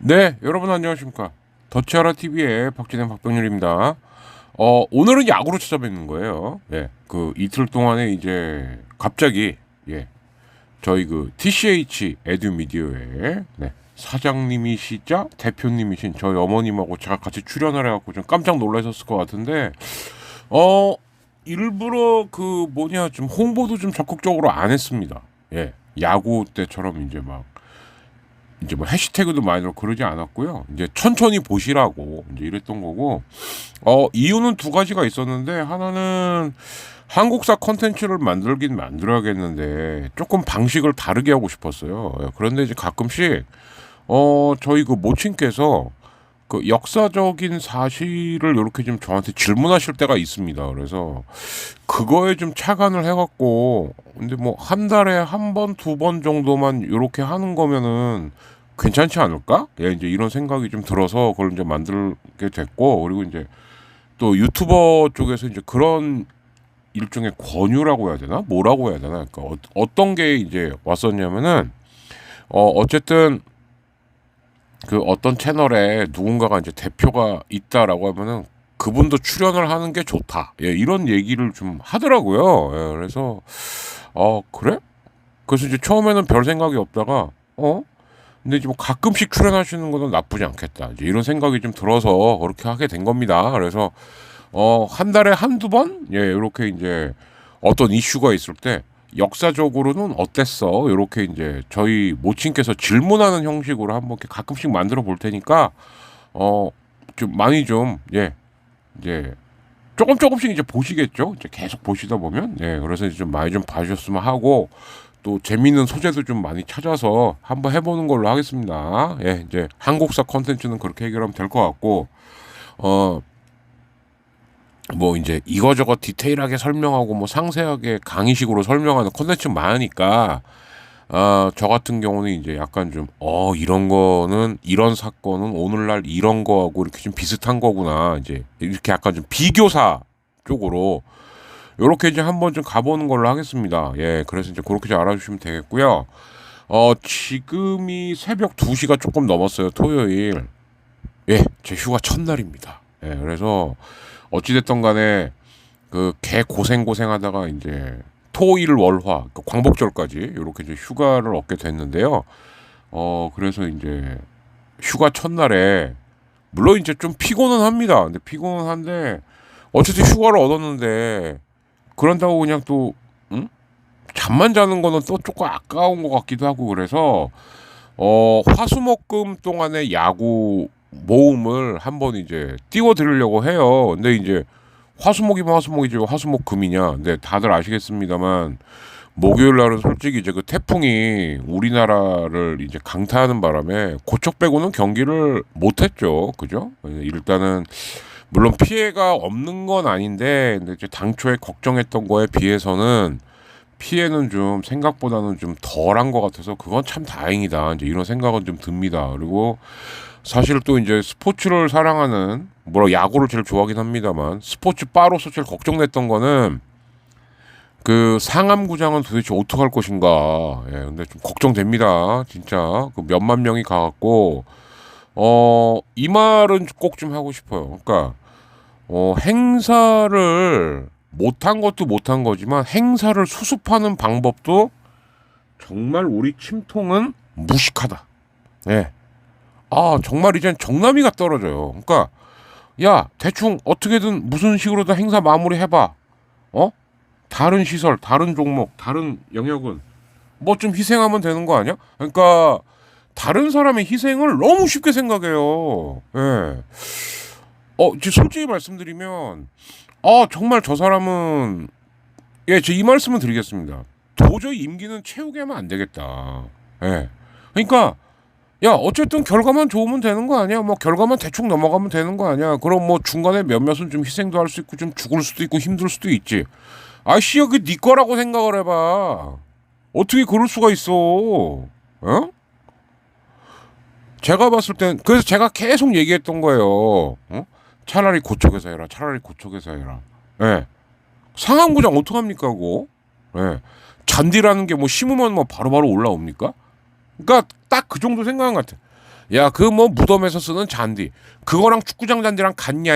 네, 여러분 안녕하십니까. 더치아라 TV의 박진행 박병렬입니다. 오늘은 야구로 찾아뵙는 거예요. 예, 그 이틀 동안에 이제 갑자기 저희 그 TCH 에듀미디어의 사장님이시자 대표님이신 저희 어머님하고 제가 같이 출연을 해갖고 좀 깜짝 놀라셨을 것 같은데 일부러 좀 홍보도 좀 적극적으로 안 했습니다. 예, 야구 때처럼 이제 뭐 해시태그도 많이 넣고 그러지 않았고요. 이제 천천히 보시라고 이제 이랬던 거고, 이유는 두 가지가 있었는데, 하나는 한국사 컨텐츠를 만들긴 만들어야겠는데 조금 방식을 다르게 하고 싶었어요. 그런데 이제 가끔씩 저희 그 모친께서 그 역사적인 사실을 이렇게 좀 저한테 질문하실 때가 있습니다. 그래서 그거에 좀 착안을 해갖고, 근데 뭐 한 달에 한 번, 두 번 정도만 이렇게 하는 거면은 괜찮지 않을까? 예, 이제 이런 생각이 좀 들어서 그걸 이제 만들게 됐고, 그리고 이제 또 유튜버 쪽에서 이제 그런 일종의 권유라고 해야 되나? 뭐라고 해야 되나? 그러니까 어떤 게 이제 왔었냐면은, 어쨌든 그 어떤 채널에 누군가가 이제 대표가 있다라고 하면은 그분도 출연을 하는 게 좋다. 예, 이런 얘기를 좀 하더라고요. 예, 그래서 그래? 그래서 이제 처음에는 별 생각이 없다가 근데 이제 뭐 가끔씩 출연하시는 거는 나쁘지 않겠다. 이제 이런 생각이 좀 들어서 그렇게 하게 된 겁니다. 그래서 한 달에 한두 번? 예, 이렇게 이제 어떤 이슈가 있을 때 역사적으로는 어땠어? 이렇게 이제 저희 모친께서 질문하는 형식으로 한번 이렇게 가끔씩 만들어 볼 테니까 좀 많이 좀 이제 조금씩 이제 보시겠죠. 이제 계속 보시다 보면 그래서 이제 좀 많이 좀 봐주셨으면 하고, 또 재미있는 소재도 좀 많이 찾아서 한번 해보는 걸로 하겠습니다. 예, 이제 한국사 컨텐츠는 그렇게 해결하면 될 것 같고, 뭐 이제 이거저거 디테일하게 설명하고 뭐 상세하게 강의식으로 설명하는 컨텐츠 많으니까 저 같은 경우는 이제 약간 좀 이런 거는 이런 사건은 오늘날 이런 거하고 이렇게 좀 비슷한 거구나, 이제 이렇게 약간 좀 비교사 쪽으로 요렇게 이제 한번 좀 가보는 걸로 하겠습니다. 예, 그래서 이제 그렇게 좀 알아주시면 되겠고요. 지금이 새벽 2시가 조금 넘었어요. 토요일. 예, 제 휴가 첫날입니다. 예, 그래서 어찌됐든 간에 그 개 고생하다가 이제 토일 월화 그 광복절까지 이렇게 이제 휴가를 얻게 됐는데요. 그래서 이제 휴가 첫날에 물론 이제 좀 피곤은 합니다. 근데 피곤은 한데 어쨌든 휴가를 얻었는데 그런다고 그냥 또 잠만 자는 거는 또 조금 아까운 것 같기도 하고, 그래서 화수목금 동안에 야구 모음을 한번 이제 띄워드리려고 해요. 근데 이제 화수목이면 화수목이지 화수목금이냐? 근데 다들 아시겠습니다만 목요일 날은 솔직히 이제 그 태풍이 우리나라를 이제 강타하는 바람에 고척 빼고는 경기를 못했죠. 그죠? 일단은 물론 피해가 없는 건 아닌데 근데 이제 당초에 걱정했던 거에 비해서는 피해는 좀 생각보다는 좀 덜한 것 같아서 그건 참 다행이다. 이제 이런 생각은 좀 듭니다. 그리고 사실 또 이제 스포츠를 사랑하는 야구를 제일 좋아하긴 합니다만 스포츠 바로서 제일 걱정됐던 거는 그 상암구장은 도대체 어떻게 할 것인가. 예, 근데 좀 걱정됩니다. 진짜 그 몇만 명이 가갖고 이 말은 꼭 좀 하고 싶어요. 그러니까 행사를 못한 것도 못한 거지만 행사를 수습하는 방법도 정말 우리 침통은 무식하다. 예. 정말 이젠 정남이가 떨어져요. 그러니까 야 대충 어떻게든 무슨 식으로든 행사 마무리 해봐. 다른 시설, 다른 종목, 다른 영역은 뭐 좀 희생하면 되는 거 아니야? 그러니까 다른 사람의 희생을 너무 쉽게 생각해요. 예. 이제 솔직히 말씀드리면 정말 저 사람은 제 이 말씀을 드리겠습니다. 도저히 임기는 채우게 하면 안 되겠다. 예. 그러니까 야 어쨌든 결과만 좋으면 되는 거 아니야? 뭐 결과만 대충 넘어가면 되는 거 아니야? 그럼 뭐 중간에 몇몇은 좀 희생도 할 수 있고 좀 죽을 수도 있고 힘들 수도 있지. 아씨 여기 네 거라고 생각을 해봐. 어떻게 그럴 수가 있어? 제가 봤을 땐 그래서 제가 계속 얘기했던 거예요. 차라리 고척에서 해라. 차라리 고척에서 해라. 예. 상암구장 어떡합니까 그거? 예. 잔디라는 게 뭐 심으면 뭐 바로바로 올라옵니까? 그러니까 딱 그 정도 생각한 것 같아. 야, 그 뭐 무덤에서 쓰는 잔디. 그거랑 축구장 잔디랑 같냐?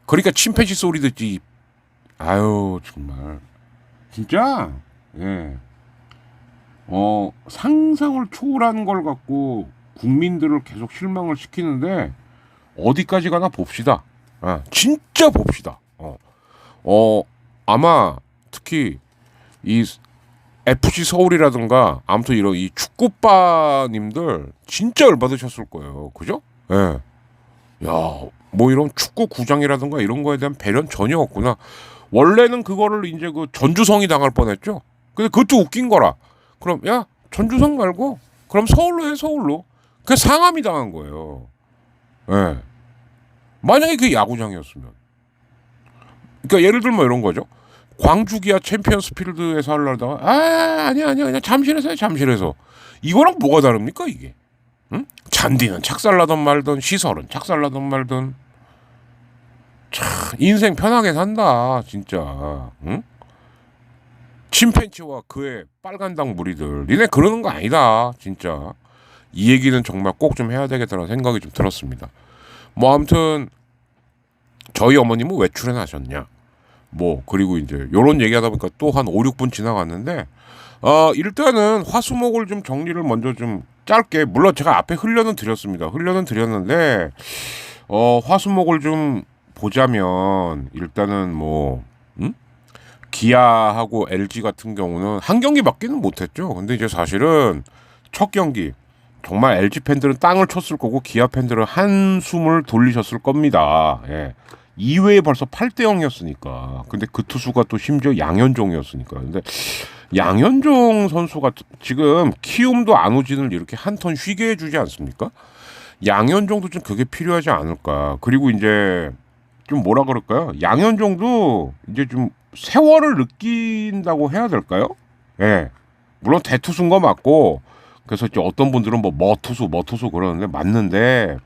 그러니까 침팬지 소리 듣지. 아유, 정말. 진짜? 예. 상상을 초월하는 걸 갖고 국민들을 계속 실망을 시키는데 어디까지 가나 봅시다. 진짜 봅시다. 아마 특히 이 FC 서울이라든가 아무튼 이런 이 축구빠님들 진짜 열받으셨을 거예요. 그죠? 예. 야, 뭐 이런 축구 구장이라든가 이런 거에 대한 배려는 전혀 없구나. 원래는 그거를 이제 그 전주성이 당할 뻔했죠. 근데 그것도 웃긴 거라. 그럼 야 전주성 말고 그럼 서울로 해 서울로. 그 상암이 당한 거예요. 예. 만약에 그 야구장이었으면. 그러니까 예를 들면 이런 거죠. 광주 기아 챔피언스 필드에서 하려다가 아니야 잠실에서 해 잠실에서. 이거랑 뭐가 다릅니까 이게? 응? 잔디는 착살나던 말든 시설은 착살나던 말든 참 인생 편하게 산다 진짜. 응? 침팬치와 그의 빨간당 무리들 니네 그러는 거 아니다 진짜. 이 얘기는 정말 꼭 좀 해야 되겠다는 생각이 좀 들었습니다. 뭐 아무튼 저희 어머님은 왜 출연하셨냐 뭐 그리고 이제 요런 얘기하다 보니까 또 한 5, 6분 지나갔는데 일단은 화수목을 좀 정리를 먼저 좀 짧게 물론 제가 앞에 흘려는 드렸는데 화수목을 좀 보자면 일단은 뭐 기아하고 LG 같은 경우는 한 경기밖에는 못했죠. 근데 이제 사실은 첫 경기 정말 LG 팬들은 땅을 쳤을 거고 기아 팬들은 한숨을 돌리셨을 겁니다. 예. 2회에 벌써 8대 0이었으니까. 근데 그 투수가 또 심지어 양현종이었으니까. 근데 양현종 선수가 지금 키움도 안우진을 이렇게 한 턴 쉬게 해주지 않습니까? 양현종도 좀 그게 필요하지 않을까. 그리고 이제 좀 뭐라 그럴까요? 양현종도 이제 좀 세월을 느낀다고 해야 될까요? 예. 물론 대투수인 거 맞고 그래서 이제 어떤 분들은 뭐 머투수 그러는데 맞는데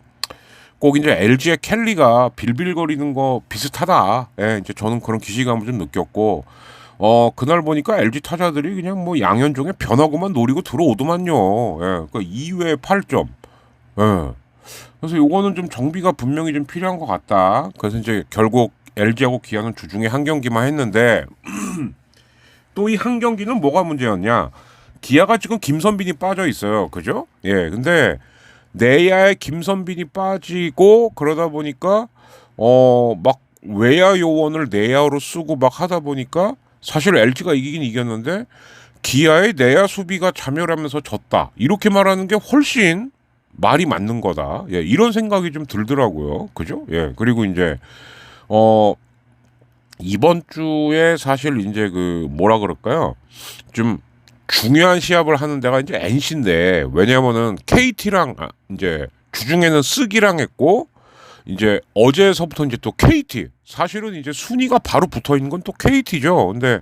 꼭 이제 LG의 켈리가 빌빌거리는 거 비슷하다. 예, 이제 저는 그런 기시감을 좀 느꼈고 그날 보니까 LG 타자들이 그냥 뭐 양현종의 변화구만 노리고 들어오더만요. 예. 그러니까 2회 8점. 예. 그래서 요거는 좀 정비가 분명히 좀 필요한 것 같다. 그래서 이제 결국 LG하고 기아는 주중에 한 경기만 했는데 또 이 한 경기는 뭐가 문제였냐? 기아가 지금 김선빈이 빠져 있어요. 그죠? 예. 근데 내야에 김선빈이 빠지고 그러다 보니까 막 외야 요원을 내야로 쓰고 막 하다 보니까 사실 LG가 이기긴 이겼는데 기아의 내야 수비가 자멸하면서 졌다. 이렇게 말하는 게 훨씬 말이 맞는 거다. 예, 이런 생각이 좀 들더라고요. 그죠? 예. 그리고 이제 이번 주에 사실 이제 그 뭐라 그럴까요? 좀 중요한 시합을 하는 데가 이제 NC인데, 왜냐면은 KT랑 이제 주중에는 쓰기랑 했고, 이제 어제서부터 이제 또 KT, 사실은 이제 순위가 바로 붙어 있는 건 또 KT죠. 근데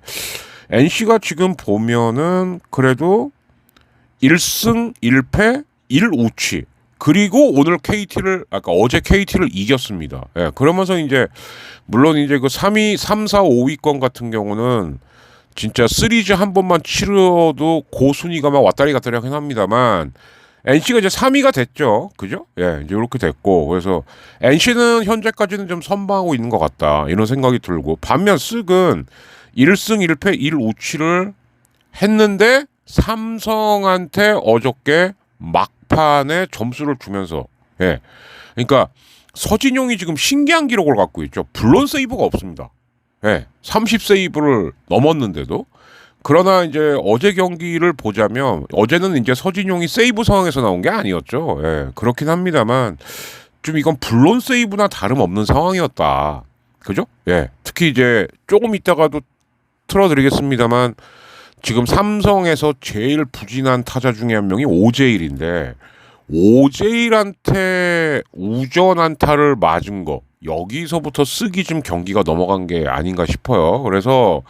NC가 지금 보면은 그래도 1승 1패 1우치, 그리고 오늘 KT를 아까 어제 KT를 이겼습니다. 예, 그러면서 이제 물론 이제 그 3위 3, 4, 5위권 같은 경우는 진짜 시리즈 한 번만 치러도 고순위가 막 왔다리 갔다리 하긴 합니다만, NC가 이제 3위가 됐죠. 그죠? 예, 이제 이렇게 됐고, 그래서 NC는 현재까지는 좀 선방하고 있는 것 같다, 이런 생각이 들고, 반면 쓱은 1승 1패 1우치를 했는데 삼성한테 어저께 막판에 점수를 주면서, 예, 그러니까 서진용이 지금 신기한 기록을 갖고 있죠. 블론 세이브가 없습니다. 예, 30세이브를 넘었는데도. 그러나 이제 어제 경기를 보자면, 어제는 이제 서진용이 세이브 상황에서 나온 게 아니었죠. 예, 그렇긴 합니다만 좀 이건 블론 세이브나 다름없는 상황이었다. 그죠? 예, 특히 이제 조금 이따가도 틀어드리겠습니다만, 지금 삼성에서 제일 부진한 타자 중에 한 명이 오제일인데, 오제일한테 우전 안타를 맞은 거, 여기서부터 쓰기 좀 경기가 넘어간 게 아닌가 싶어요. 그래서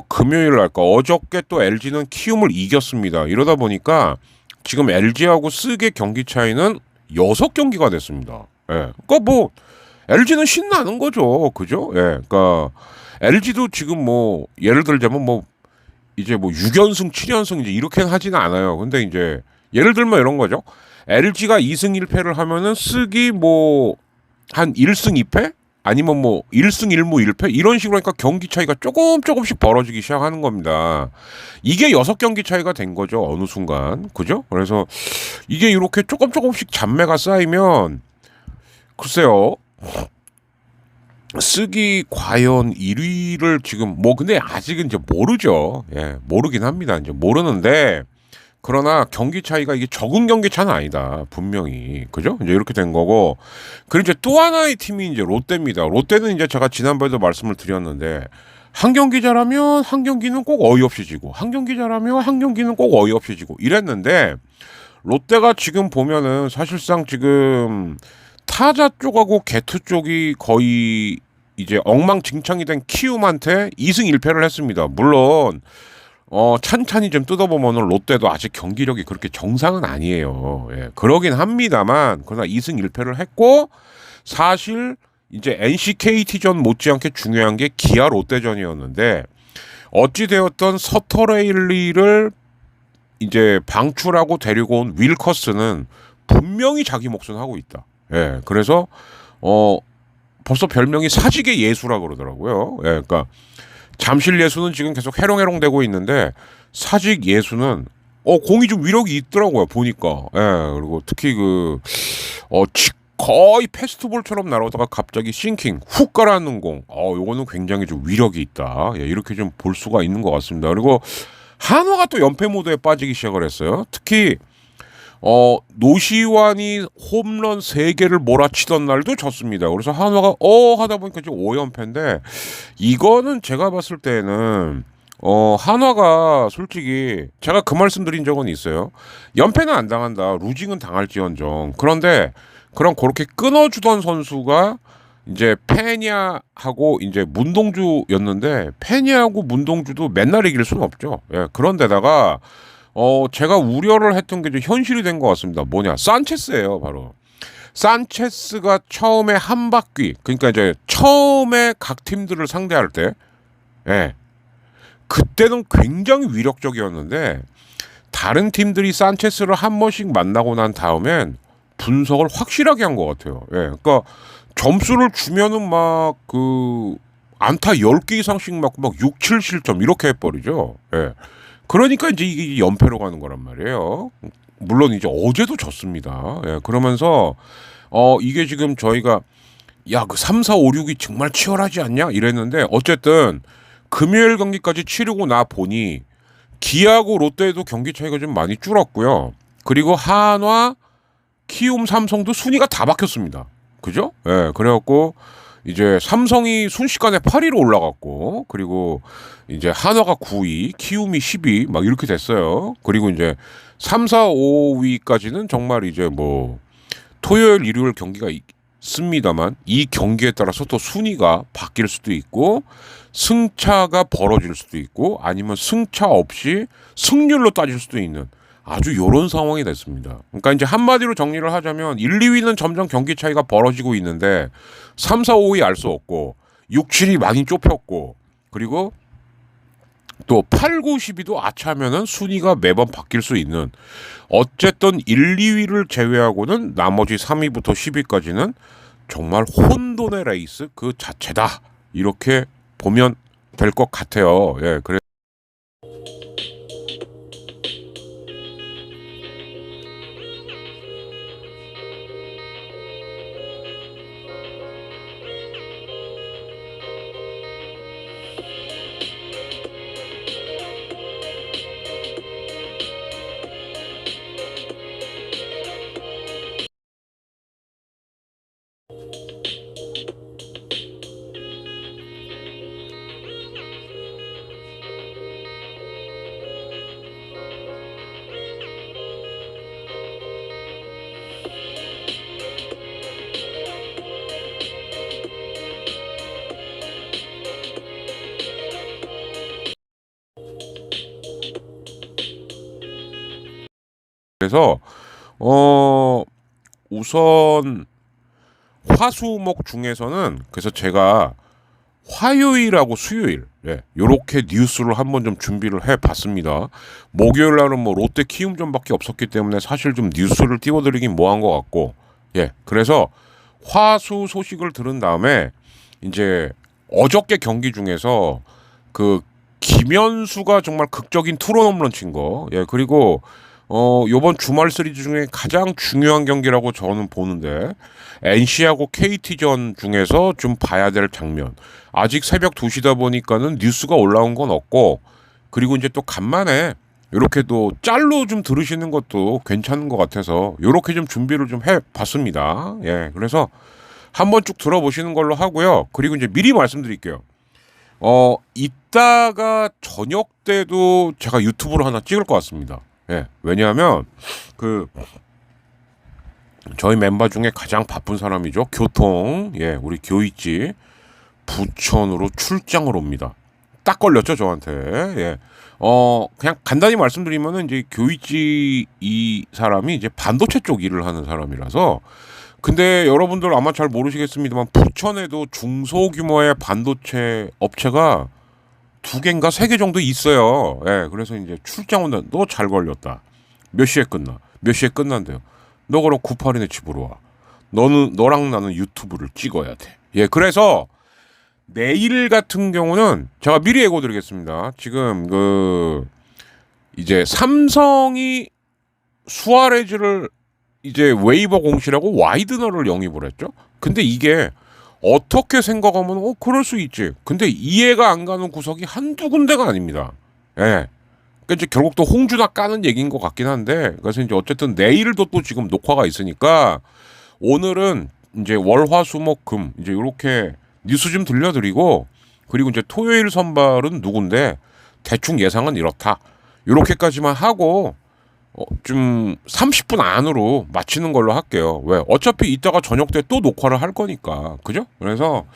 금요일 날까 어저께 또 LG는 키움을 이겼습니다. 이러다 보니까 지금 LG하고 쓰게 경기 차이는 6경기가 됐습니다. 예. 그러니까 뭐 LG는 신나는 거죠. 그죠? 예. 그러니까 LG도 지금 뭐 예를 들자면 뭐 이제 뭐 6연승, 7연승 이제 이렇게는 하지는 않아요. 근데 이제 예를 들면 이런 거죠. LG가 2승 1패를 하면은 쓰기 뭐 한 1승 2패? 아니면 뭐 1승 1무 1패? 이런 식으로 하니까 경기 차이가 조금씩 벌어지기 시작하는 겁니다. 이게 6경기 차이가 된 거죠. 어느 순간. 그죠? 그래서 이게 이렇게 조금씩 잔매가 쌓이면, 글쎄요, 쓰기 과연 1위를 지금 뭐 근데 아직은 이제 모르죠. 예, 모르긴 합니다. 이제 모르는데, 그러나 경기 차이가 이게 적은 경기 차는 아니다. 분명히. 그죠? 이제 이렇게 된 거고. 그리고 이제 또 하나의 팀이 이제 롯데입니다. 롯데는 이제 제가 지난번에도 말씀을 드렸는데, 한 경기 잘하면 한 경기는 꼭 어이없이 지고, 한 경기 잘하면 한 경기는 꼭 어이없이 지고 이랬는데, 롯데가 지금 보면은 사실상 지금 타자 쪽하고 개투 쪽이 거의 이제 엉망진창이 된 키움한테 2승 1패를 했습니다. 물론 찬찬히 좀 뜯어보면 롯데도 아직 경기력이 그렇게 정상은 아니에요. 예, 그러긴 합니다만, 그러나 2승 1패를 했고, 사실 이제 NC KT전 못지않게 중요한 게 기아 롯데전이었는데, 어찌되었던 서터레일리를 이제 방출하고 데리고 온 윌커스는 분명히 자기 몫은 하고 있다. 예, 그래서 벌써 별명이 사직의 예수라 그러더라고요. 예, 그러니까 잠실 예수는 지금 계속 해롱해롱되고 있는데, 사직 예수는 공이 좀 위력이 있더라고요, 보니까. 예, 그리고 특히 거의 패스트볼처럼 날아오다가 갑자기 싱킹 훅 가라앉는 공, 요거는 굉장히 좀 위력이 있다. 예, 이렇게 좀 볼 수가 있는 것 같습니다. 그리고 한화가 또 연패 모드에 빠지기 시작을 했어요. 특히 노시환이 홈런 3개를 몰아치던 날도 졌습니다. 그래서 한화가 하다 보니까 지금 5연패인데, 이거는 제가 봤을 때는 한화가 솔직히 제가 그 말씀 드린 적은 있어요. 연패는 안 당한다. 루징은 당할지언정. 그런데 그럼 그렇게 끊어주던 선수가 이제 페냐하고 이제 문동주였는데, 페냐하고 문동주도 맨날 이길 수는 없죠. 예, 그런데다가 제가 우려를 했던 게 이제 현실이 된 것 같습니다. 뭐냐? 산체스예요, 바로. 산체스가 처음에 한 바퀴, 그러니까 이제 처음에 각 팀들을 상대할 때, 예, 그때는 굉장히 위력적이었는데, 다른 팀들이 산체스를 한 번씩 만나고 난 다음엔 분석을 확실하게 한 것 같아요. 예, 그러니까 점수를 주면은 막 안타 10개 이상씩 맞고 막 6, 7실점 이렇게 해버리죠. 예. 그러니까 이제 이게 연패로 가는 거란 말이에요. 물론 이제 어제도 졌습니다. 예, 그러면서 이게 지금 저희가 그 3, 4, 5, 6이 정말 치열하지 않냐 이랬는데, 어쨌든 금요일 경기까지 치르고 나 보니 기아하고 롯데도 경기 차이가 좀 많이 줄었고요. 그리고 한화, 키움, 삼성도 순위가 다 바뀌었습니다. 그죠? 예, 그래갖고 이제 삼성이 순식간에 8위로 올라갔고, 그리고 이제 한화가 9위, 키움이 10위 막 이렇게 됐어요. 그리고 이제 3, 4, 5위까지는 정말 이제 뭐 토요일, 일요일 경기가 있습니다만 이 경기에 따라서 또 순위가 바뀔 수도 있고 승차가 벌어질 수도 있고 아니면 승차 없이 승률로 따질 수도 있는 아주 요런 상황이 됐습니다. 그러니까 이제 한마디로 정리를 하자면 1, 2위는 점점 경기 차이가 벌어지고 있는데 3, 4, 5위 알 수 없고 6, 7위 많이 좁혔고 그리고 또 8, 9, 10위도 아차하면은 순위가 매번 바뀔 수 있는 어쨌든 1, 2위를 제외하고는 나머지 3위부터 10위까지는 정말 혼돈의 레이스 그 자체다. 이렇게 보면 될 것 같아요. 예, 그래. 그래서 우선 화수목 중에서는 그래서 제가 화요일하고 수요일 요렇게 뉴스를 한번 좀 준비를 해봤습니다. 목요일 날은 뭐 롯데 키움전밖에 없었기 때문에 사실 좀 뉴스를 띄워드리긴 뭐한 것 같고 그래서 화수 소식을 들은 다음에 이제 어저께 경기 중에서 그 김현수가 정말 극적인 투런 홈런 친 거 그리고 요번 주말 시리즈 중에 가장 중요한 경기라고 저는 보는데 NC하고 KT전 중에서 좀 봐야 될 장면. 아직 새벽 2시다 보니까는 뉴스가 올라온 건 없고 그리고 이제 또 간만에 이렇게 또 짤로 좀 들으시는 것도 괜찮은 것 같아서 이렇게 좀 준비를 좀 해봤습니다. 그래서 한번 쭉 들어보시는 걸로 하고요. 그리고 이제 미리 말씀드릴게요. 이따가 저녁 때도 제가 유튜브로 하나 찍을 것 같습니다. 왜냐하면 저희 멤버 중에 가장 바쁜 사람이죠. 교통 우리 교이지 부천으로 출장을 옵니다. 딱 걸렸죠 저한테. 그냥 간단히 말씀드리면은 이제 교이지 이 사람이 이제 반도체 쪽 일을 하는 사람이라서 근데 여러분들 아마 잘 모르시겠습니다만 부천에도 중소규모의 반도체 업체가 2개인가 3개 정도 있어요. 그래서 이제 출장 온다. 너 잘 걸렸다. 몇 시에 끝나? 몇 시에 끝난대요. 너 그럼 98인에 집으로 와. 너랑 나는 유튜브를 찍어야 돼. 그래서 내일 같은 경우는 제가 미리 예고 드리겠습니다. 지금 이제 삼성이 수아레즈를 이제 웨이버 공시라고 와이드너를 영입을 했죠. 근데 이게 어떻게 생각하면 그럴 수 있지. 근데 이해가 안 가는 구석이 한두 군데가 아닙니다. 그러니까 이제 결국 또 홍준아 까는 얘기인 것 같긴 한데 그래서 이제 어쨌든 내일도 또 지금 녹화가 있으니까 오늘은 이제 월화수목금 이제 이렇게 뉴스 좀 들려드리고 그리고 이제 토요일 선발은 누군데 대충 예상은 이렇다. 이렇게까지만 하고 좀 30분 안으로 마치는 걸로 할게요. 왜? 어차피 이따가 저녁 때 또 녹화를 할 거니까. 그죠? 그래서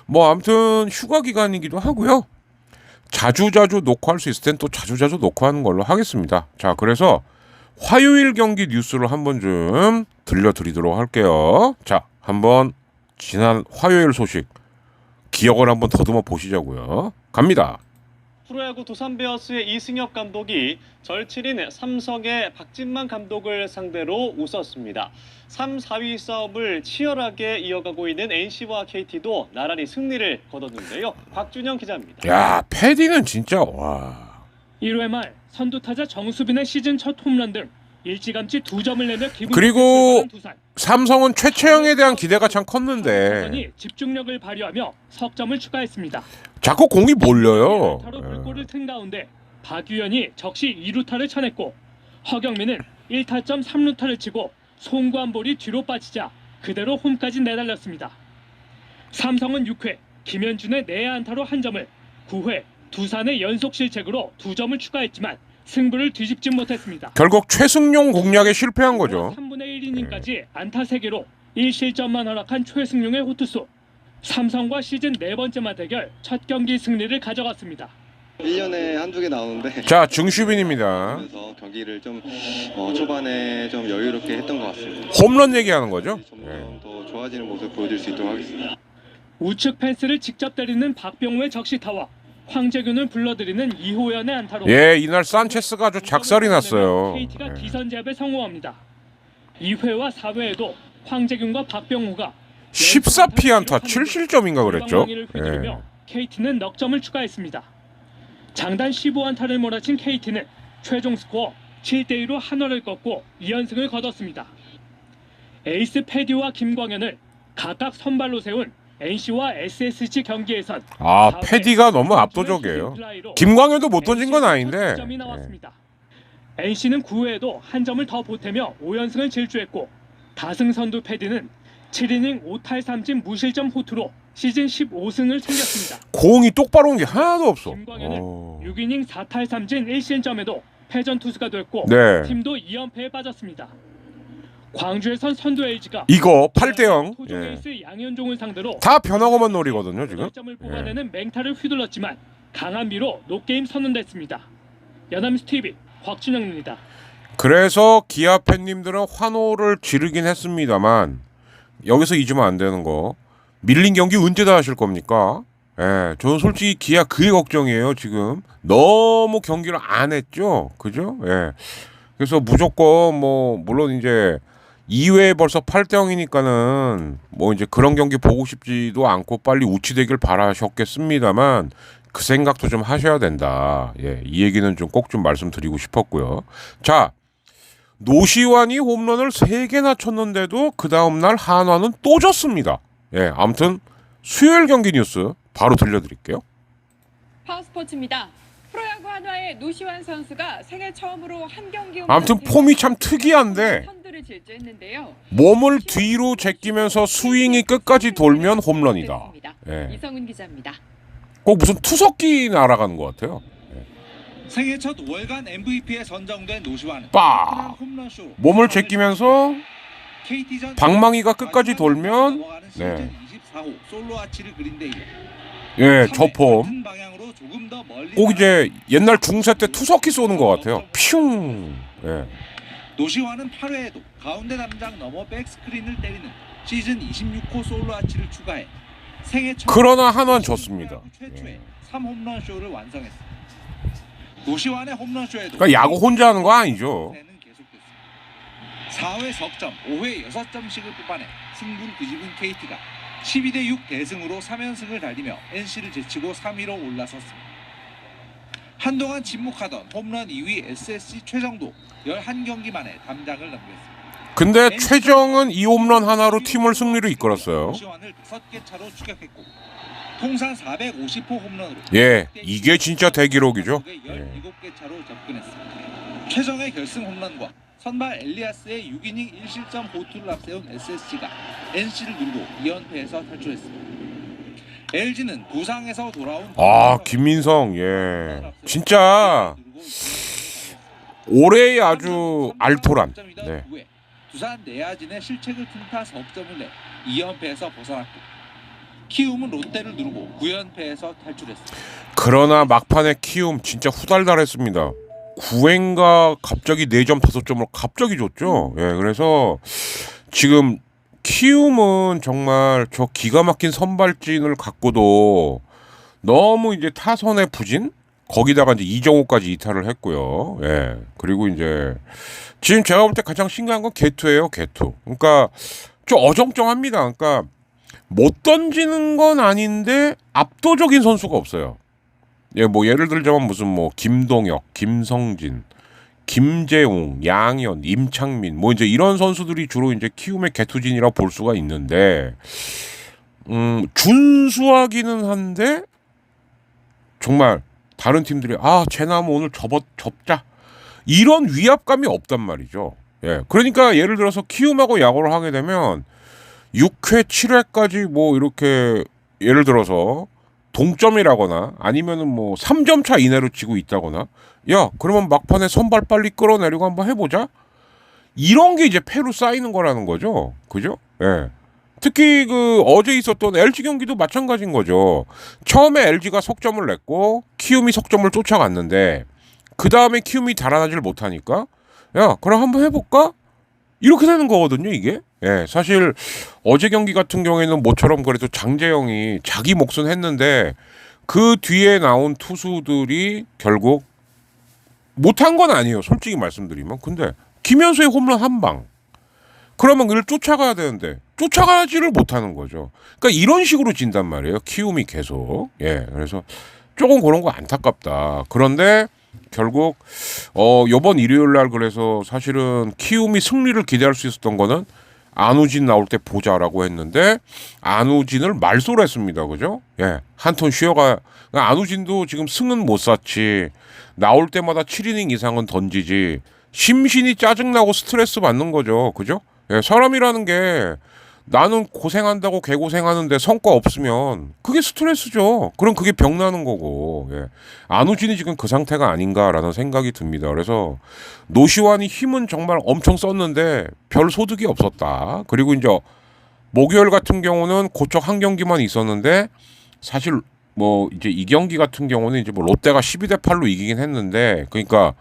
뭐 아무튼 휴가 기간이기도 하고요. 자주자주 녹화할 수 있을 땐 또 자주자주 녹화하는 걸로 하겠습니다. 자, 그래서 화요일 경기 뉴스를 한번 좀 들려드리도록 할게요. 자, 한번 지난 화요일 소식 기억을 한번 더듬어 보시자고요. 갑니다. 프로야구 두산 베어스의 이승엽 감독이 절친인 삼성의 박진만 감독을 상대로 웃었습니다. 3, 4위 싸움을 치열하게 이어가고 있는 NC와 KT도 나란히 승리를 거뒀는데요. 박준영 기자입니다. 야, 패딩은 진짜 와. 1회 말 선두타자 정수빈의 시즌 첫 홈런 등 일찌감치 2점을 내며 기분 그리고 좋게 두산. 삼성은 최채영에 대한 기대가 참 컸는데 집중력을 발휘하며 석점을 추가했습니다. 자꾸 공이 몰려요. 타로 불골을 튼 가운데 박유현이 적시 2루타를 쳐냈고 허경민은 1타점 3루타를 치고 송구한 볼이 뒤로 빠지자 그대로 홈까지 내달렸습니다. 삼성은 6회 김현준의 내야안타로 한 점을, 9회 두산의 연속 실책으로 2점을 추가했지만 승부를 뒤집지 못했습니다. 결국 최승용 공략에 실패한 거죠. 3분의 1이닝까지 안타 3개로 1실점만 허락한 최승용의 호투수. 삼성과 시즌 4번째 맞대결 첫 경기 승리를 가져갔습니다. 1년에 한두 개 나오는데 자, 증슈빈입니다. 그래서 경기를 좀 초반에 좀 여유롭게 했던 것 같습니다. 홈런 얘기하는 거죠. 점점 더 좋아지는 모습 보여줄 수 있도록 하겠습니다. 우측 펜스를 직접 때리는 박병호의 적시타와 황재균을 불러들이는 이호연의 안타로 예, 이날 산체스가 아주 작살이 났어요. KT가 예. 기선제압에 성공합니다. 2회와 4회에도 황재균과 박병호가 14피안타 7실점인가 그랬죠. 를 예. 휘두르며 KT는 넉점을 추가했습니다. 장단 15안타를 몰아친 KT는 최종 스코어 7대2로 한화를 꺾고 2연승을 거뒀습니다. 에이스 패디와 김광현을 각각 선발로 세운 NC와 SSG 경기에선 아, 패디가 너무 압도적이에요. 김광현도 못 던진 건 아닌데. 점이 나왔습니다. NC는 9회에도 한 점을 더 보태며 5연승을 질주했고 다승선두 패디는 7이닝 5탈 3진 무실점 호투로 시즌 15승을 챙겼습니다. 공이 똑바로 온 게 하나도 없어. 김광현은 6이닝 4탈 3진 1실점에도 패전 투수가 됐고 네. 팀도 2연패에 빠졌습니다. 광주에선 선두 LG가 이거 8대0. 토종 예. 에이스 양현종을 상대로 다 변화고만 노리거든요, 지금. 점을 뽑아내는 맹타를 휘둘렀지만 강한 비로 노게임 선언됐습니다. 연합뉴스 TV 곽준영입니다. 그래서 기아 팬님들은 환호를 지르긴 했습니다만 여기서 잊으면 안 되는 거. 밀린 경기 언제 다 하실 겁니까? 예, 저는 솔직히 기아 그게 걱정이에요, 지금. 너무 경기를 안 했죠. 그죠? 예. 그래서 무조건 물론 이제 2회 벌써 8대0이니까는 이제 그런 경기 보고 싶지도 않고 빨리 우치되길 바라셨겠습니다만 그 생각도 좀 하셔야 된다. 예, 이 얘기는 좀 꼭 좀 말씀드리고 싶었고요. 자, 노시환이 홈런을 3개나 쳤는데도 그 다음날 한화는 또 졌습니다. 예, 아무튼 수요일 경기 뉴스 바로 들려드릴게요. 파워스포츠입니다. 프로야구 한화의 노시환 선수가 생애 처음으로 한 경기 아무튼 폼이 참 특이한데 선두를 질주했는데요. 몸을 뒤로 제끼면서 스윙이 끝까지 돌면 홈런이다. 예. 이성훈 기자입니다. 꼭 무슨 투석기 날아가는 것 같아요. 생애 첫 월간 MVP에 선정된 노시환은 빡! 홈런쇼로 몸을 제끼면서 KT전 방망이가 끝까지 돌면 네. 네. 24호 솔로 아치를 그린 데 이어 예, 저 폼. 같은 방향으로 조금 더 멀리 꼭 이제 옛날 중세 때 투석기 쏘는 것 같아요. 퓨. 예. 노시환은 8회에도 가운데 담장 넘어 백스크린을 때리는 시즌 26호 솔로 아치를 추가해 생애 첫 그러나 한화는 졌습니다. 최초의 예. 3홈런 쇼를 완성했습니다. 노시환의 홈런 쇼에도 그러니까 야구 혼자 하는 거 아니죠. 는 계속됐습니다. 4회 석점, 5회 6점씩을 뽑아내 승부를 뒤집은 KT가 12대6 대승으로 3연승을 달리며 NC를 제치고 3위로 올라섰습니다. 한동안 침묵하던 홈런 2위 SSG 최정도 11경기 만에 담장을 넘겼습니다. 근데 최정은 이 홈런 하나로 팀을 승리로 이끌었어요. 노시환을 5개 차로 추격했고 통산 450호 홈런으로 예, 이게 진짜 대기록이죠. 예. 17개 차로 접근했습니다. 최정의 결승 홈런과 선발 엘리아스의 6이닝 1실점 호투를 앞세운 SSG가 NC를 누르고 2연패에서 탈출했습니다. LG는 부상에서 돌아온 김민성, 예, 진짜 올해의 아주 알토란. 네. 두산 내야진의 실책을 틈타 석점을 내 2연패에서 벗어났고 키움은 롯데를 누르고 9연패에서 탈출했습니다. 그러나 막판에 키움 진짜 후달달했습니다. 9회인가 갑자기 4점 5점으로 갑자기 줬죠. 예, 그래서 지금 키움은 정말 저 기가 막힌 선발진을 갖고도 너무 이제 타선의 부진 거기다가 이제 이정우까지 이탈을 했고요. 예, 그리고 이제 지금 제가 볼 때 가장 신기한 건 개투예요. 개투. 그러니까 좀 어정쩡합니다. 그러니까 못 던지는 건 아닌데 압도적인 선수가 없어요. 예, 예를 들자면 무슨 김동혁, 김성진, 김재웅, 양현, 임창민 이제 이런 선수들이 주로 이제 키움의 개투진이라 볼 수가 있는데 준수하기는 한데 정말 다른 팀들이 쟤나무 오늘 접자 이런 위압감이 없단 말이죠. 예, 그러니까 예를 들어서 키움하고 야구를 하게 되면 6회, 7회까지 뭐 이렇게 예를 들어서 동점이라거나 아니면은 뭐 3점 차 이내로 지고 있다거나 야, 그러면 막판에 선발 빨리 끌어내려고 한번 해보자. 이런 게 이제 패로 쌓이는 거라는 거죠. 그죠? 예. 특히 그 어제 있었던 LG 경기도 마찬가지인 거죠. 처음에 LG가 석점을 냈고 키움이 석점을 쫓아갔는데 그 다음에 키움이 달아나질 못하니까 야, 그럼 한번 해볼까? 이렇게 되는 거거든요, 이게. 예, 사실 어제 경기 같은 경우에는 모처럼 그래도 장재영이 자기 몫은 했는데 그 뒤에 나온 투수들이 결국 못한 건 아니에요, 솔직히 말씀드리면. 근데 김현수의 홈런 한 방. 그러면 그를 쫓아가야 되는데 쫓아가지를 못하는 거죠. 그러니까 이런 식으로 진단 말이에요, 키움이 계속. 예, 그래서 조금 그런 거 안타깝다. 그런데 결국 이번 일요일 날 그래서 사실은 키움이 승리를 기대할 수 있었던 거는 안우진 나올 때 보자라고 했는데 안우진을 말소를 했습니다. 그죠? 예. 한 톤 쉬어가. 안우진도 지금 승은 못 샀지. 나올 때마다 7이닝 이상은 던지지. 심신이 짜증나고 스트레스 받는 거죠. 그죠? 예. 사람이라는 게 나는 고생한다고 개고생하는데 성과 없으면 그게 스트레스죠. 그럼 그게 병나는 거고. 예. 안우진이 지금 그 상태가 아닌가라는 생각이 듭니다. 그래서 노시환이 힘은 정말 엄청 썼는데 별 소득이 없었다. 그리고 이제 목요일 같은 경우는 고척 한 경기만 있었는데 사실 뭐 이제 이 경기 같은 경우는 이제 뭐 롯데가 12대 8로 이기긴 했는데 그러니까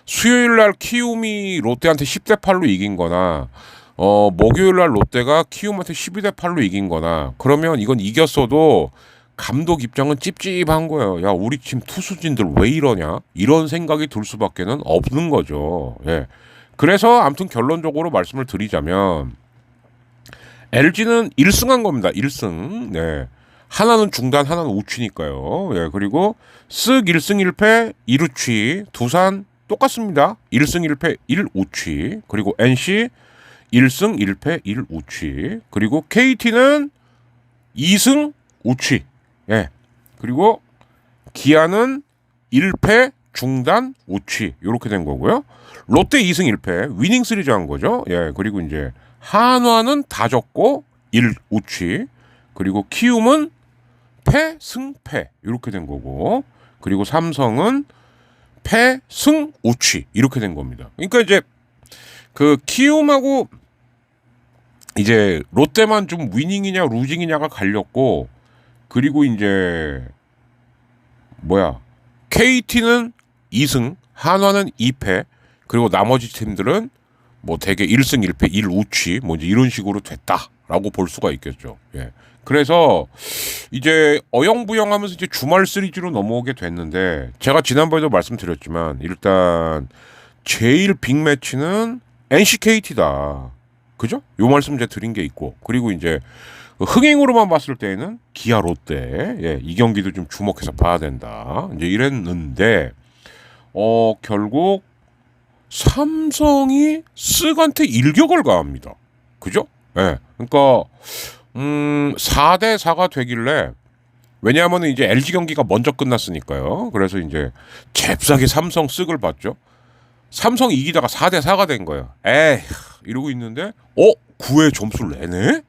수요일 날 키움이 롯데한테 10대 8로 이긴 거나 목요일 날 롯데가 키움한테 12대 8로 이긴 거나 그러면 이건 이겼어도 감독 입장은 찝찝한 거예요. 야, 우리 팀 투수진들 왜 이러냐? 이런 생각이 들 수밖에는 없는 거죠. 예. 그래서 아무튼 결론적으로 말씀을 드리자면 LG는 1승한 겁니다. 1승. 네. 하나는 중단, 하나는 우취니까요. 예. 그리고 쓱 1승 1패 1우취. 두산 똑같습니다. 1승 1패 1우취. 그리고 NC 1승 1패 1우취. 그리고 KT는 2승 우취. 예. 그리고 기아는 1패 중단 우취. 이렇게 된 거고요. 롯데 2승 1패 위닝 시리즈 한 거죠. 예. 그리고 이제 한화는 다 졌고 1우취. 그리고 키움은 패 승패 이렇게 된 거고. 그리고 삼성은 패 승 우취 이렇게 된 겁니다. 그러니까 이제 그 키움하고 이제 롯데만 좀 위닝이냐 루징이냐가 갈렸고 그리고 이제 KT는 2승, 한화는 2패 그리고 나머지 팀들은 뭐 대개 1승 1패 1우취 뭐 이제 이런 식으로 됐다라고 볼 수가 있겠죠. 예. 그래서 이제 어영부영하면서 이제 주말 시리즈로 넘어오게 됐는데 제가 지난번에도 말씀드렸지만 일단 제일 빅매치는 NC-KT다. 그죠? 요 말씀 제가 드린 게 있고 그리고 이제 흥행으로만 봤을 때는 기아 롯데 예, 이 경기도 좀 주목해서 봐야 된다. 이제 이랬는데 결국 삼성이 쓱한테 일격을 가합니다. 그죠? 예. 그러니까 4대 4가 되길래 왜냐하면 이제 LG 경기가 먼저 끝났으니까요. 그래서 이제 잽싸게 삼성 쓱을 봤죠. 삼성 이기다가 4대 4가 된 거예요. 에이 이러고 있는데 9회 점수를 내네?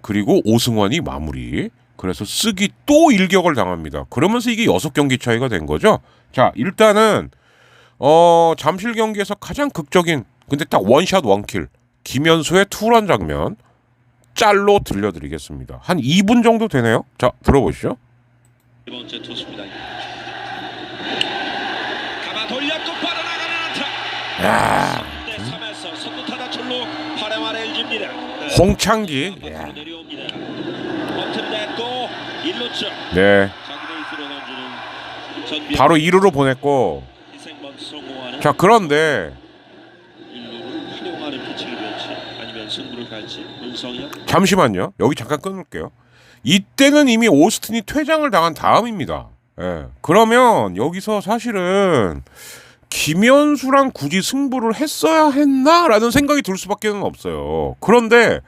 그리고 오승환이 마무리. 그래서 쓱이 또 일격을 당합니다. 그러면서 이게 6경기 차이가 된 거죠. 자, 일단은 잠실 경기에서 가장 극적인 근데 딱 원샷 원킬 김현수의 투런 장면 짤로 들려드리겠습니다. 한 2분 정도 되네요. 자, 들어보시죠. 두 번째 투수입니다. 가마 돌렸고 빠져나가는 안타. 야, 3대 3에서 선두 타자 출루 활용한 LG입니다. 홍창기. 야. 내려옵니다. 번트를 냈고 1루쪽. 네. 자기를 들어 던지는 전비. 바로 2루로 보냈고. 희생번 성공하는. 자, 그런데 1루를 활용하는 피칭이 될지 아니면 승부를 갈지 문성현. 잠시만요. 여기 잠깐 끊을게요. 이때는 이미 오스틴이 퇴장을 당한 다음입니다. 예. 그러면 여기서 사실은 김현수랑 굳이 승부를 했어야 했나라는 생각이 들 수밖에 없어요. 그런데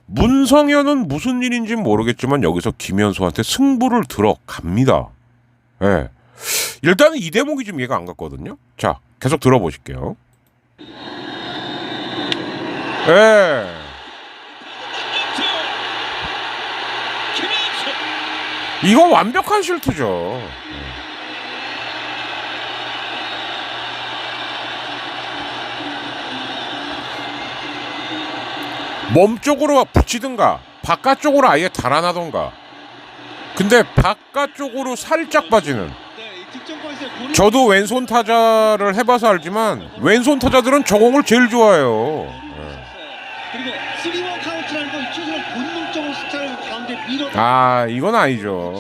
문성현은 무슨 일인지는 모르겠지만 여기서 김현수한테 승부를 들어갑니다. 예. 일단은 이 대목이 좀 이해가 안 갔거든요. 자, 계속 들어보실게요. 예. 이거 완벽한 실투죠. 몸 쪽으로 붙이든가 바깥쪽으로 아예 달아나던가. 근데 바깥쪽으로 살짝 빠지는. 저도 왼손 타자를 해봐서 알지만 왼손 타자들은 저 공을 제일 좋아해요. 그리고 3원 카운트라는 건 투수는 본능적으로 스타를 가운데 밀어. 아, 이건 아니죠.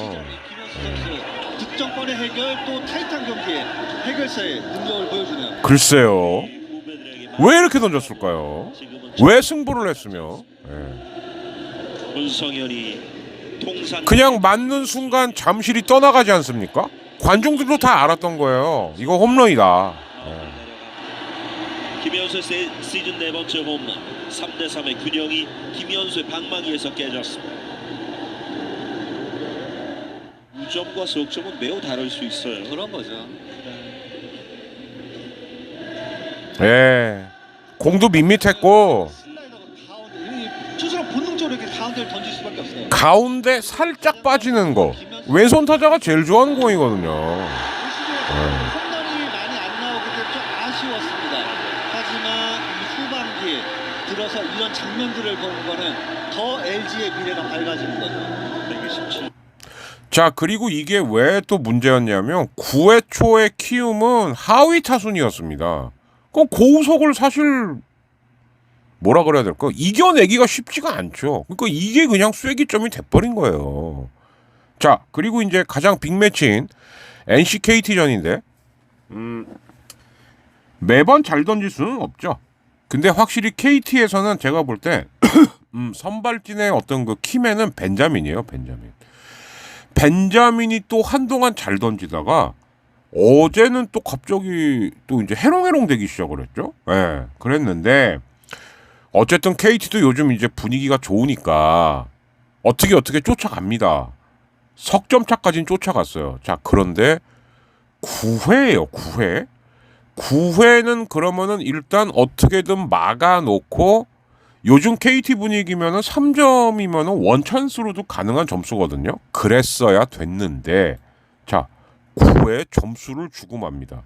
김현수 선수 득점권의 해결 또 타이탄 경기에 해결사의 능력을 보여주네요. 글쎄요. 왜 이렇게 던졌을까요? 왜 승부를 했으며? 문성현이 통산 그냥 맞는 순간 잠실이 떠나가지 않습니까? 관중들도 다 알았던 거예요. 이거 홈런이다. 김현수의 시즌 4번째 홈런 3대3의 균형이 김현수의 방망이에서 깨졌습니다. 우점과 석점은 매우 다를 수 있어요. 그런 거죠. 예. 공도 밋밋했고 슬라이더가 가운데 투수는 본능적으로 이렇게 가운데를 던질 수밖에 없어요. 가운데 살짝 빠지는 거. 왼손 타자가 제일 좋아하는 공이거든요. 홈런이 많이 안 나오기 때문에 좀 아쉬웠습니다. 하지만 이 후반기 들어서 이런 장면들을 보는 거는 더 LG의 미래가 밝아지는 거죠. 127. 자, 그리고 이게 왜 또 문제였냐면 9회 초의 키움은 하위 타순이었습니다. 그럼 고우석을 사실 뭐라 그래야 될까? 이겨내기가 쉽지가 않죠. 그러니까 이게 그냥 쐐기점이 돼버린 거예요. 자, 그리고 이제 가장 빅매치인 NC KT전인데 매번 잘 던질 수는 없죠. 근데 확실히 KT에서는 제가 볼 때 선발진의 어떤 그 키맨은 벤자민이에요. 벤자민이 또 한동안 잘 던지다가 어제는 또 갑자기 또 이제 해롱해롱 되기 시작을 했죠. 예, 그랬는데 어쨌든 KT도 요즘 이제 분위기가 좋으니까 어떻게 쫓아갑니다. 석점차까지는 쫓아갔어요. 자, 그런데 9회예요. 9회. 9회는 그러면은 일단 어떻게든 막아놓고 요즘 KT 분위기면은 3점이면은 원찬스로도 가능한 점수거든요. 그랬어야 됐는데 자, 9회 점수를 주고 맙니다.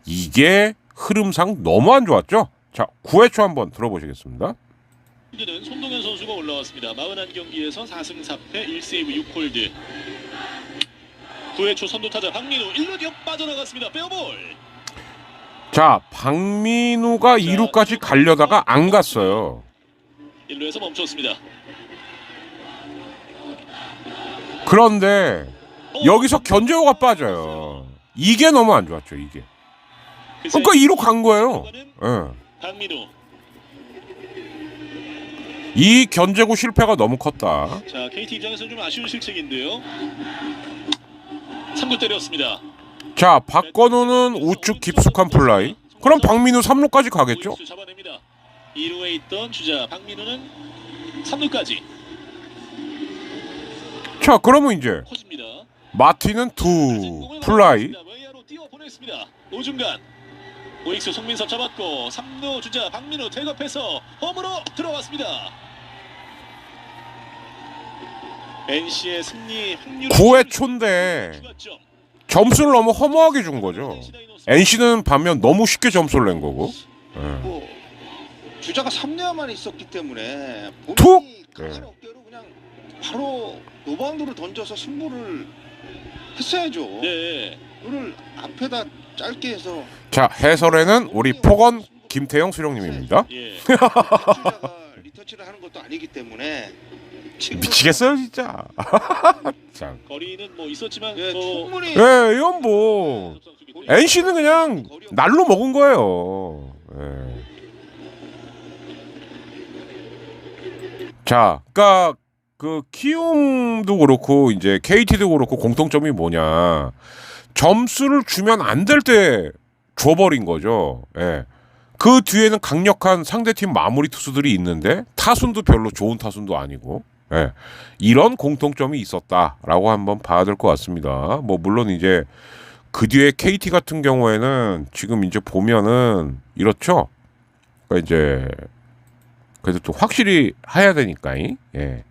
이게 흐름상 너무 안 좋았죠? 자, 9회 초 한번 들어보시겠습니다. 는 손동현 선수가 올라왔습니다. 41경기에서 4승 4패 1세이브 6홀드. 9회 초 선두타자 박민우 1루 뒤로 빠져나갔습니다. 페어볼. 자, 박민우가 2루까지 가려다가 안 갔어요. 1루에서 멈췄습니다. 그런데 여기서 견제호가 빠져요. 이게 너무 안 좋았죠, 이게. 그러니까 2루 간 거예요. 예. 박민우. 이 견제구 실패가 너무 컸다. 자, KT 입장에서는 좀 아쉬운 실책인데요. 3구 때렸습니다. 자, 박건우는 우측 깊숙한 플라이. 그럼 박민우 3루까지 가겠죠? 잡아냅니다. 2루에 있던 주자 박민우는 3루까지. 자, 그러면 이제 커집니다. 마틴은 투 플라이. 외야로 띄워 보냈습니다. 우중간. 오익수 송민섭 잡았고 3루 주자 박민우 태급해서 홈으로 들어갔습니다. NC의 승리 확률 9회 초인데 점수를 너무 허무하게 준 거죠. NC는 반면 너무 쉽게 점수를 낸 거고. 뭐 주자가 3내야만 있었기 때문에 툭! 본인이 강한 어깨로 그냥 바로 노바운드로 던져서 승부를 했어야죠. 네. 그걸 앞에다 짧게 해서 자, 해설에는 우리 폭언 김태형 수령님입니다. 예. 주자가 리터치를 하는 것도 아니기 때문에 미치겠어요, 진짜. 자, 거리는 뭐 있었지만 예, 뭐 충분히 예, 이건 뭐 NC는 그냥 날로 먹은 거예요. 예. 자, 그러니까 그 키움도 그렇고 이제 KT도 그렇고 공통점이 뭐냐? 점수를 주면 안 될 때 줘버린 거죠. 예. 그 뒤에는 강력한 상대팀 마무리 투수들이 있는데 타순도 별로 좋은 타순도 아니고. 예. 이런 공통점이 있었다라고 한번 봐야 될 것 같습니다. 뭐 물론 이제 그 뒤에 KT 같은 경우에는 지금 이제 보면은 이렇죠. 그러니까 이제 그래도 또 확실히 해야 되니까. 예.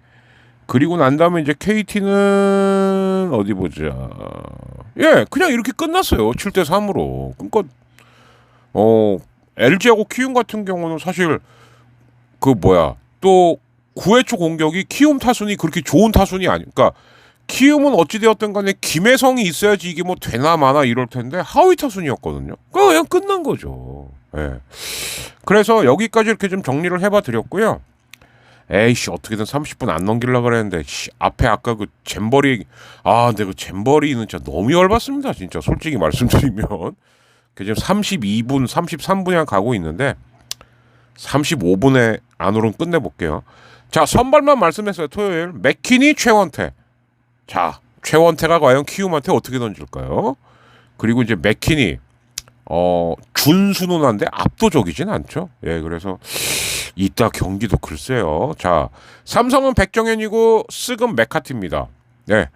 그리고 난 다음에 이제 KT는 경기는 어디 보자. 예, 그냥 이렇게 끝났어요. 7대 3으로. 그러니까 LG하고 키움 같은 경우는 사실 그 뭐야 또 9회 초 공격이 키움 타순이 그렇게 좋은 타순이 아니니까 키움은 어찌되었든 간에 김혜성이 있어야지 이게 뭐 되나 마나 이럴 텐데 하위 타순이었거든요. 그냥 끝난 거죠. 예. 그래서 여기까지 이렇게 좀 정리를 해봐 드렸고요. 에이씨 어떻게든 30분 안 넘기려고 그랬는데 앞에 아까 그 잼버리 근데 그 잼버리는 진짜 너무 열받습니다. 진짜 솔직히 말씀드리면 그 지금 32분 33분이나 가고 있는데 35분에 안으로는 끝내볼게요. 자, 선발만 말씀했어요. 토요일 맥키니 최원태. 자, 최원태가 과연 키움한테 어떻게 던질까요? 그리고 이제 맥키니 준수는한데 압도적이진 않죠. 예, 그래서 이따 경기도 글쎄요. 자, 삼성은 백정현이고 스금 맥카티입니다. 예,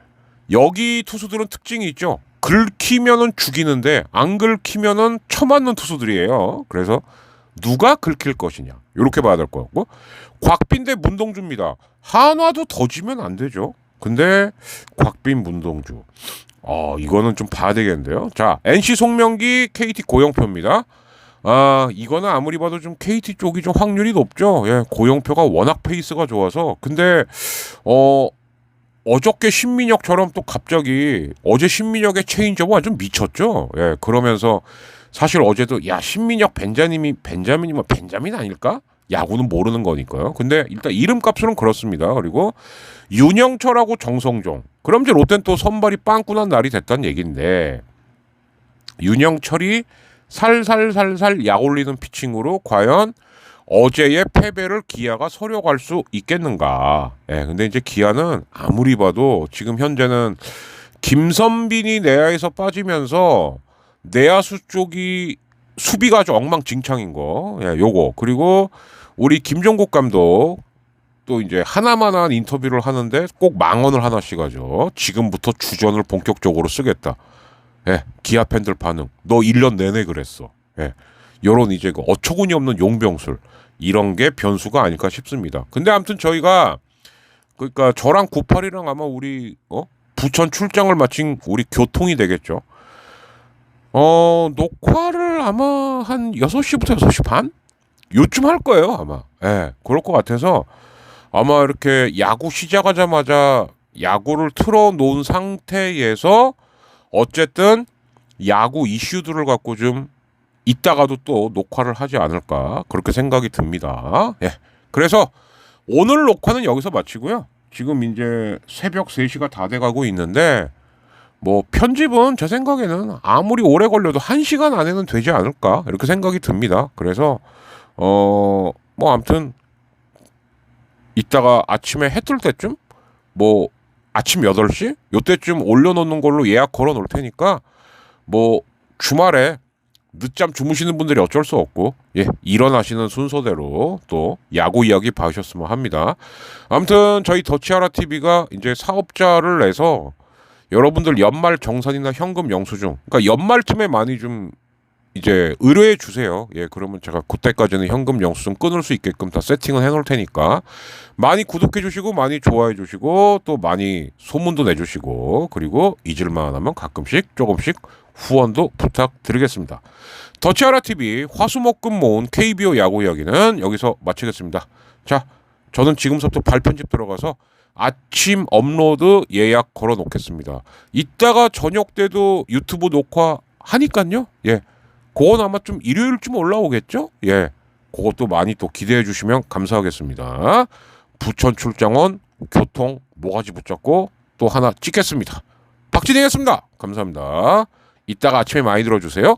여기 투수들은 특징이 있죠. 긁히면은 죽이는데 안 긁히면은 쳐맞는 투수들이에요. 그래서 누가 긁힐 것이냐 이렇게 봐야 될 것 같고 곽빈 대 문동주입니다. 한화도 더 지면 안 되죠. 근데 곽빈 문동주 이거는 좀 봐야 되겠는데요. 자, NC 송명기 KT 고영표입니다. 이거는 아무리 봐도 좀 KT 쪽이 좀 확률이 높죠. 예, 고영표가 워낙 페이스가 좋아서. 근데 어저께 신민혁처럼 또 갑자기 어제 신민혁의 체인지업은 완전 미쳤죠. 예, 그러면서 사실 어제도 야 신민혁 벤자민이 뭐 벤자민 아닐까? 야구는 모르는 거니까요. 근데 일단 이름값으로는 그렇습니다. 그리고 윤영철하고 정성종. 그럼 이제 롯데는 또 선발이 빵꾸난 날이 됐다는 얘기인데 윤영철이 살살살살 약 올리는 피칭으로 과연 어제의 패배를 기아가 서려갈 수 있겠는가. 예, 근데 이제 기아는 아무리 봐도 지금 현재는 김선빈이 내야에서 빠지면서 내야수 쪽이 수비가 아주 엉망진창인 거. 예, 요거. 그리고 우리 김종국 감독 또 이제 하나만한 인터뷰를 하는데 꼭 망언을 하나씩 하죠. 지금부터 주전을 본격적으로 쓰겠다. 예, 기아 팬들 반응. 너 1년 내내 그랬어. 예, 요런 이제 그 어처구니 없는 용병술. 이런 게 변수가 아닐까 싶습니다. 근데 아무튼 저희가 그러니까 저랑 98이랑 아마 우리 부천 출장을 마친 우리 교통이 되겠죠. 녹화를 아마 한 6시부터 6시 반? 요쯤 할 거예요, 아마. 예, 그럴 것 같아서 아마 이렇게 야구 시작하자마자 야구를 틀어놓은 상태에서 어쨌든 야구 이슈들을 갖고 좀 이따가도 또 녹화를 하지 않을까 그렇게 생각이 듭니다. 예, 그래서 오늘 녹화는 여기서 마치고요. 지금 이제 새벽 3시가 다 돼가고 있는데 뭐 편집은 제 생각에는 아무리 오래 걸려도 1시간 안에는 되지 않을까 이렇게 생각이 듭니다. 그래서 뭐 아무튼 이따가 아침에 해 뜰 때쯤 뭐 아침 8시 요때쯤 올려놓는 걸로 예약 걸어 놓을 테니까 뭐 주말에 늦잠 주무시는 분들이 어쩔 수 없고 예, 일어나시는 순서대로 또 야구 이야기 봐주셨으면 합니다. 아무튼 저희 더치아라 TV가 이제 사업자를 내서 여러분들 연말 정산이나 현금 영수증 그러니까 연말쯤에 많이 좀 이제 의뢰해 주세요. 예, 그러면 제가 그때까지는 현금 영수증 끊을 수 있게끔 다 세팅을 해놓을 테니까 많이 구독해 주시고 많이 좋아해 주시고 또 많이 소문도 내주시고 그리고 잊을만 하면 가끔씩 조금씩 후원도 부탁드리겠습니다. 더치아라 TV 화수목금 모은 KBO 야구 이야기는 여기서 마치겠습니다. 자, 저는 지금부터 발편집 들어가서 아침 업로드 예약 걸어 놓겠습니다. 이따가 저녁 때도 유튜브 녹화 하니까요. 예, 그건 아마 좀 일요일쯤 올라오겠죠. 예, 그것도 많이 또 기대해 주시면 감사하겠습니다. 부천 출장원 교통 모가지 붙잡고 또 하나 찍겠습니다. 박진희였습니다. 감사합니다. 이따가 아침에 많이 들어주세요.